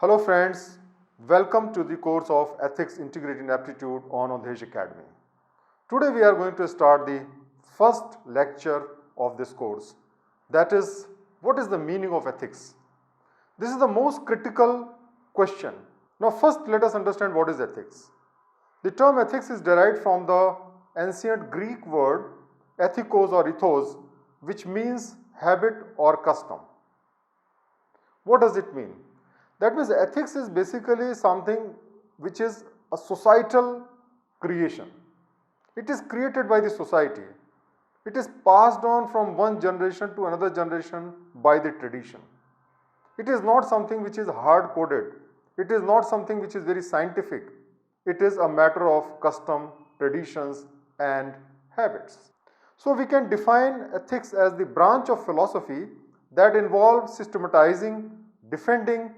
Hello friends, welcome to the course of Ethics Integrating Aptitude on Awdhesh Academy. Today we are going to start the first lecture of this course, that is, what is the meaning of ethics? This is the most critical question. Now first let us understand what is ethics. The term ethics is derived from the ancient Greek word ethikos or ethos, which means habit or custom. What does it mean? That means ethics is basically something which is a societal creation. It is created by the society. It is passed on from one generation to another generation by the tradition. It is not something which is hard-coded. It is not something which is very scientific. It is a matter of custom, traditions and habits. So we can define ethics as the branch of philosophy that involves systematizing, defending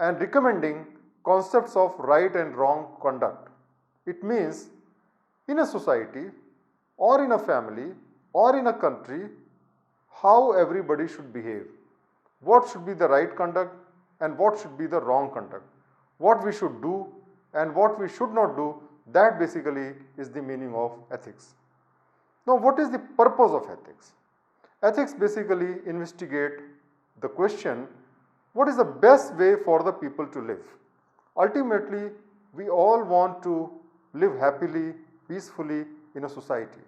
and recommending concepts of right and wrong conduct. It means in a society or in a family or in a country, how everybody should behave, what should be the right conduct and what should be the wrong conduct, what we should do and what we should not do. That basically is the meaning of ethics. Now what is the purpose of ethics? Ethics basically investigate the question, what is the best way for the people to live? Ultimately, we all want to live happily, peacefully in a society.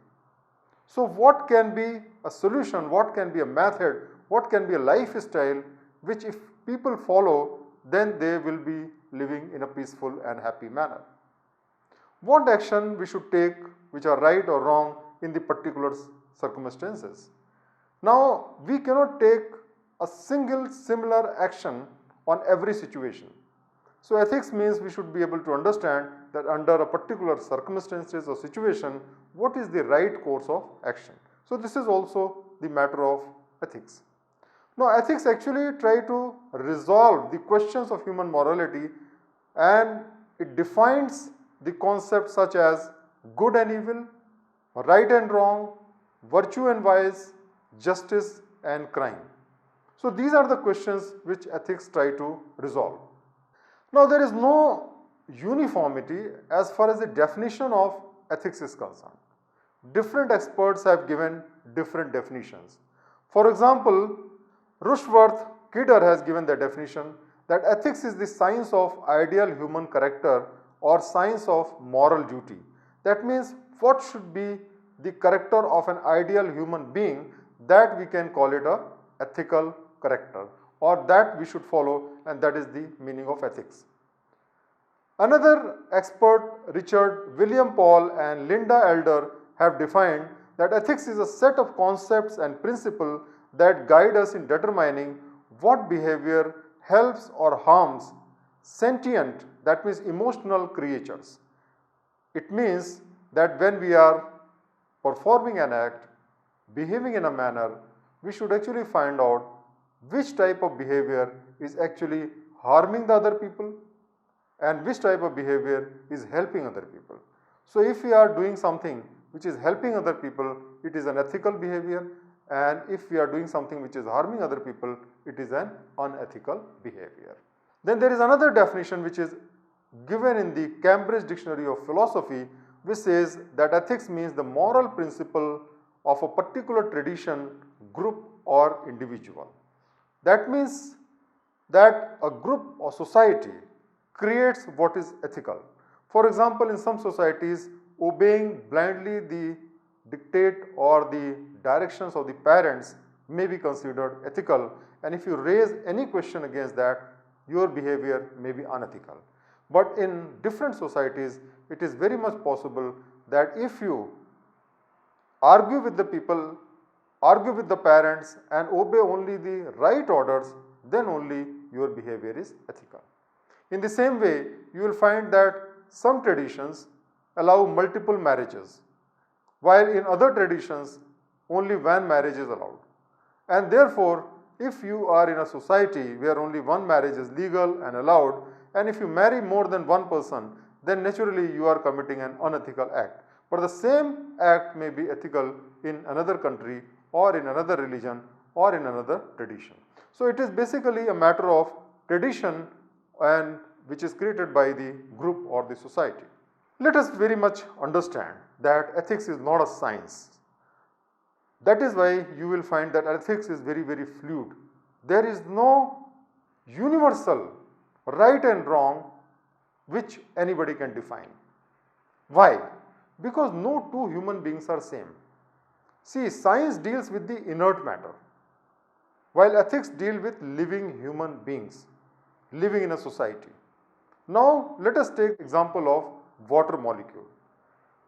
So what can be a solution, what can be a method, what can be a lifestyle which if people follow, then they will be living in a peaceful and happy manner? What action we should take which are right or wrong in the particular circumstances? Now, we cannot take a single similar action on every situation. So ethics means we should be able to understand that under a particular circumstances or situation, what is the right course of action. So this is also the matter of ethics. Now ethics actually try to resolve the questions of human morality, and it defines the concepts such as good and evil, right and wrong, virtue and vice, justice and crime. So these are the questions which ethics try to resolve. Now there is no uniformity as far as the definition of ethics is concerned. Different experts have given different definitions. For example, Rushworth Kidder has given the definition that ethics is the science of ideal human character or science of moral duty. That means what should be the character of an ideal human being, that we can call it a ethical character, or that we should follow, and that is the meaning of ethics. Another expert, Richard, William Paul and Linda Elder, have defined that ethics is a set of concepts and principles that guide us in determining what behavior helps or harms sentient, that means emotional creatures. It means that when we are performing an act, behaving in a manner, we should actually find out which type of behavior is actually harming the other people and which type of behavior is helping other people. So if we are doing something which is helping other people, it is an ethical behavior, and if we are doing something which is harming other people, it is an unethical behavior. Then there is another definition which is given in the Cambridge Dictionary of Philosophy, which says that ethics means the moral principle of a particular tradition, group or individual. That means that a group or society creates what is ethical. For example, in some societies, obeying blindly the dictate or the directions of the parents may be considered ethical, and if you raise any question against that, your behavior may be unethical. But in different societies, it is very much possible that if you argue with the people, argue with the parents and obey only the right orders, then only your behavior is ethical. In the same way, you will find that some traditions allow multiple marriages, while in other traditions only one marriage is allowed. And therefore, if you are in a society where only one marriage is legal and allowed, and if you marry more than one person, then naturally you are committing an unethical act. But the same act may be ethical in another country or in another religion or in another tradition. So it is basically a matter of tradition and which is created by the group or the society. Let us very much understand that ethics is not a science. That is why you will find that ethics is very, very fluid. There is no universal right and wrong which anybody can define. Why? Because no two human beings are same. See, science deals with the inert matter, while ethics deal with living human beings, living in a society. Now, let us take example of water molecule.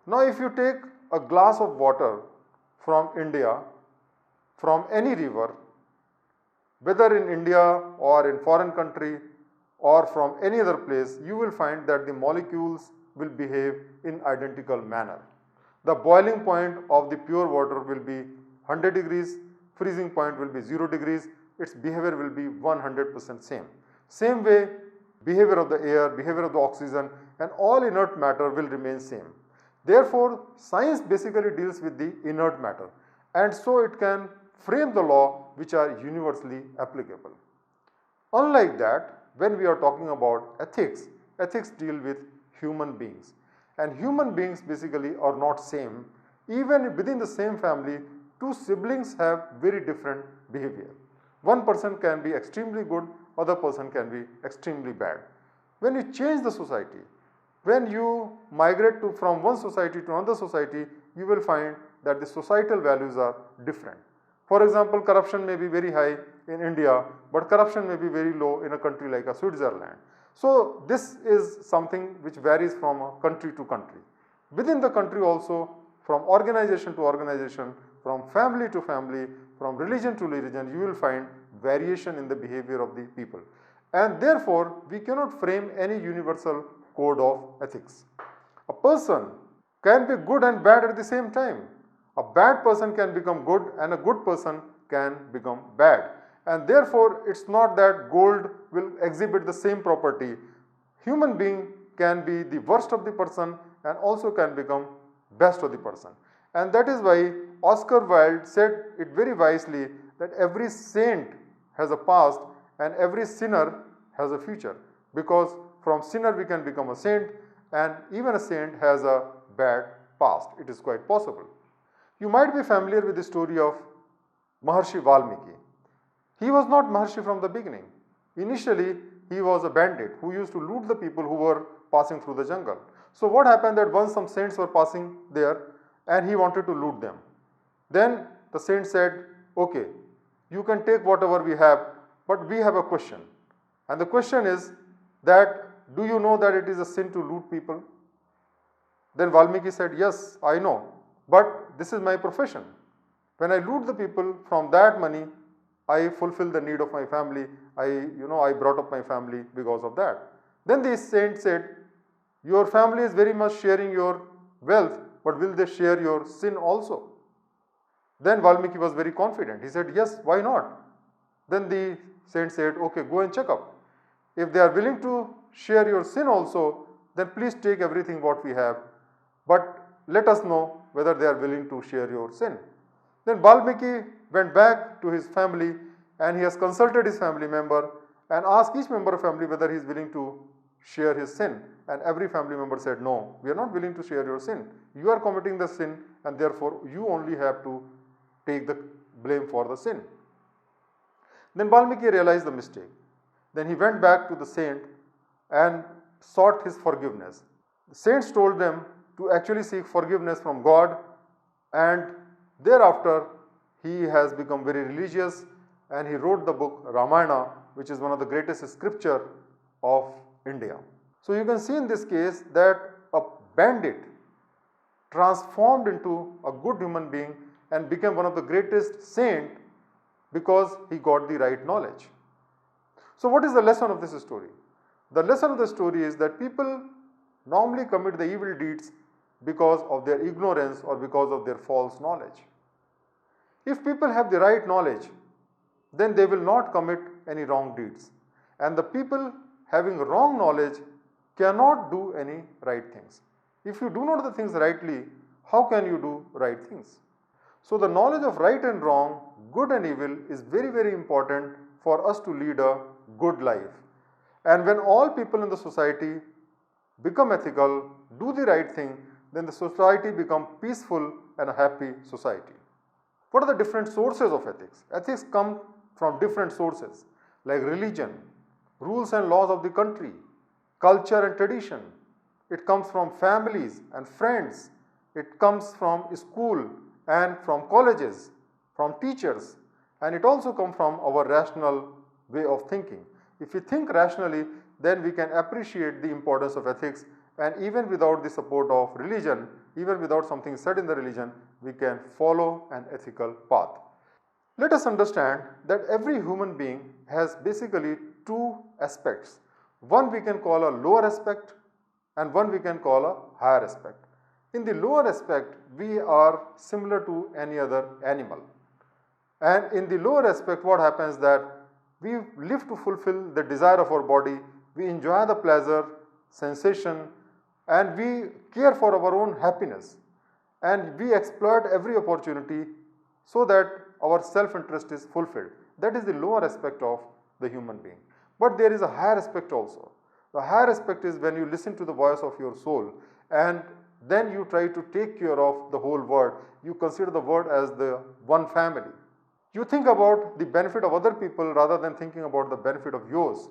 Now, if you take a glass of water from India, from any river, whether in India or in foreign country or from any other place, you will find that the molecules will behave in identical manner. The boiling point of the pure water will be 100 degrees, freezing point will be 0 degrees, its behavior will be 100% same. Same way, behavior of the air, behavior of the oxygen and all inert matter will remain same. Therefore, science basically deals with the inert matter, and so it can frame the law which are universally applicable. Unlike that, when we are talking about ethics, ethics deal with human beings, and human beings basically are not same. Even within the same family, two siblings have very different behavior. One person can be extremely good, other person can be extremely bad. When you change the society, when you migrate from one society to another society, you will find that the societal values are different. For example, corruption may be very high in India, but corruption may be very low in a country like Switzerland. So this is something which varies from country to country. Within the country also, from organization to organization, from family to family, from religion to religion, you will find variation in the behavior of the people. And therefore, we cannot frame any universal code of ethics. A person can be good and bad at the same time. A bad person can become good and a good person can become bad. And therefore, it's not that gold will exhibit the same property. Human being can be the worst of the person and also can become best of the person. And that is why Oscar Wilde said it very wisely that every saint has a past and every sinner has a future, because from sinner we can become a saint, and even a saint has a bad past. It is quite possible. You might be familiar with the story of Maharshi Valmiki. He was not Maharshi from the beginning. Initially, he was a bandit who used to loot the people who were passing through the jungle. So what happened that once some saints were passing there and he wanted to loot them. Then the saint said, okay, you can take whatever we have, but we have a question. And the question is that, do you know that it is a sin to loot people? Then Valmiki said, yes, I know, but this is my profession. When I loot the people, from that money, I fulfill the need of my family. I brought up my family because of that. Then the saint said, your family is very much sharing your wealth, but will they share your sin also? Then Valmiki was very confident. He said, yes, why not? Then the saint said, okay, go and check up. If they are willing to share your sin also, then please take everything what we have, but let us know whether they are willing to share your sin. Then Valmiki went back to his family and he has consulted his family member and asked each member of family whether he is willing to share his sin. And every family member said, no, we are not willing to share your sin. You are committing the sin and therefore you only have to take the blame for the sin. Then Valmiki realized the mistake. Then he went back to the saint and sought his forgiveness. The saints told them to actually seek forgiveness from God, and thereafter he has become very religious and he wrote the book Ramayana, which is one of the greatest scripture of India. So you can see in this case that a bandit transformed into a good human being and became one of the greatest saint because he got the right knowledge. So what is the lesson of this story? The lesson of the story is that people normally commit the evil deeds because of their ignorance or because of their false knowledge. If people have the right knowledge, then they will not commit any wrong deeds. And the people having wrong knowledge cannot do any right things. If you do not do the things rightly, how can you do right things? So the knowledge of right and wrong, good and evil is very, very important for us to lead a good life. And when all people in the society become ethical, do the right thing, then the society becomes peaceful and a happy society. What are the different sources of ethics? Ethics come from different sources like religion, rules and laws of the country, culture and tradition. It comes from families and friends. It comes from school and from colleges, from teachers, and it also comes from our rational way of thinking. If we think rationally, then we can appreciate the importance of ethics, and even without the support of religion, even without something said in the religion, we can follow an ethical path. Let us understand that every human being has basically two aspects. One we can call a lower aspect and one we can call a higher aspect. In the lower aspect, we are similar to any other animal. And in the lower aspect, what happens that we live to fulfill the desire of our body, we enjoy the pleasure, sensation, and we care for our own happiness. And we exploit every opportunity so that our self-interest is fulfilled. That is the lower aspect of the human being. But there is a higher aspect also. The higher aspect is when you listen to the voice of your soul and then you try to take care of the whole world. You consider the world as the one family. You think about the benefit of other people rather than thinking about the benefit of yours.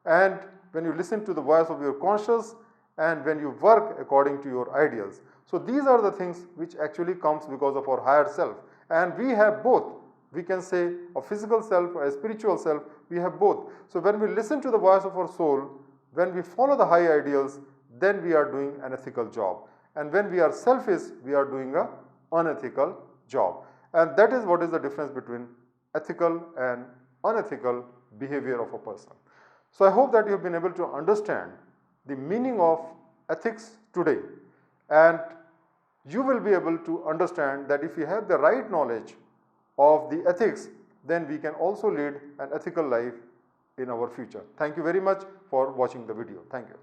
And when you listen to the voice of your conscience and when you work according to your ideals. So these are the things which actually comes because of our higher self. And we have both. We can say a physical self, a spiritual self, we have both. So when we listen to the voice of our soul, when we follow the high ideals, then we are doing an ethical job. And when we are selfish, we are doing an unethical job. And that is what is the difference between ethical and unethical behavior of a person. So I hope that you have been able to understand the meaning of ethics today, and you will be able to understand that if you have the right knowledge of the ethics, then we can also lead an ethical life in our future. Thank you very much for watching the video. Thank you.